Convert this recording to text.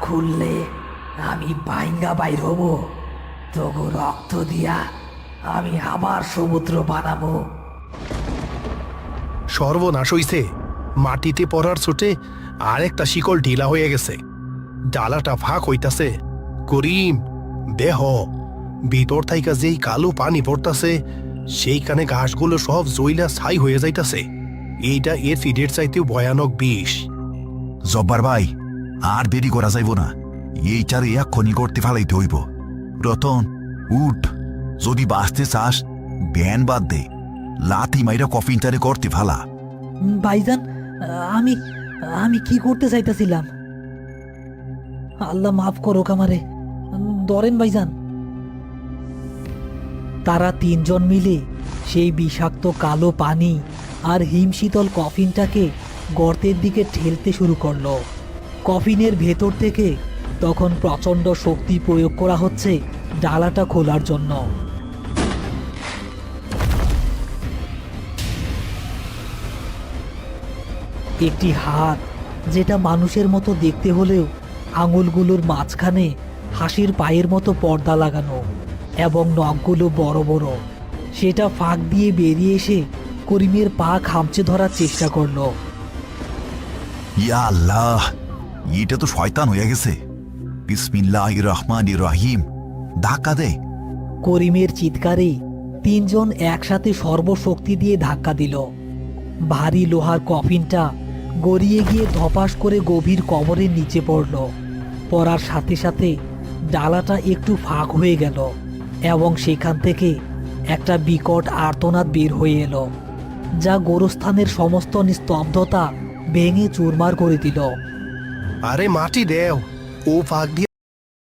খুললে আমি বাইঙ্গা বাইর হব। তবু রক্ত দিয়া আমি আবার সমুদ্র বানাবো। সর্বনাশ হইছে। মাটিতে পড়ার ছোটে আরেকটা শিকল ঢিলা হয়ে গেছে। ডালাটা ফাঁক হইতাছে। করিম, দেহ ভিতর থাইকা যেই কালো পানি পড়তাছে, সেইখানে ঘাসগুলো সব জইলা ছাই হয়ে যাইতাছে। এইটা এসিডের চাইতেও ভয়ানক বিষ। জব্বার ভাই, আর দেরি করা যাইব না। এইটারে এক্ষুনি করতে ফেলাইতে হইব। রতন, উঠ। যদি বাঁচতে চাস ব্যান বাদ দে, লাথি মাইরা কফিনটারে করতে ফেলা। ভাইজান, আমি আমি কি করতে চাইতেছিলাম? আল্লাহ মাফ করুক আমারে। ধরেন ভাইজান। তারা তিনজন মিলে সেই বিষাক্ত কালো পানি আর হিমশীতল কফিনটাকে গর্তের দিকে ঠেলতে শুরু করলো। কফিনের ভেতর থেকে তখন প্রচণ্ড শক্তি প্রয়োগ করা হচ্ছে ডালাটা খোলার জন্য। একটি হাত, যেটা মানুষের মতো দেখতে হলেও আঙুলগুলোর মাঝখানে হাসির পায়ের মতো পর্দা লাগানো এবং নখগুলো বড় বড়, সেটা ফাঁক দিয়ে বেরিয়ে এসে করিমের পা খামচে ধরার চেষ্টা করলো। ইয়া আল্লাহ, এটা তো শয়তান হয়ে গেছে। বিসমিল্লাহির রহমানির রহিম। ধাক্কা দে। করিমের চিৎকারে তিনজন একসাথে সর্বশক্তি দিয়ে ধাক্কা দিল। ভারী লোহার কফিনটা গড়িয়ে গিয়ে ধপাস করে গভীর কবরের নিচে পড়ল। পড়ার সাথে সাথে ডালাটা একটু ফাঁক হয়ে গেল এবং সেখান থেকে একটা বিকট আর্তনাদ বের হয়ে এলো, যা গোরস্থানের সমস্ত নিস্তব্ধতা ভেঙে চুরমার করে দিল। আরে মাটি দেও, ও ফাঁক দিয়ে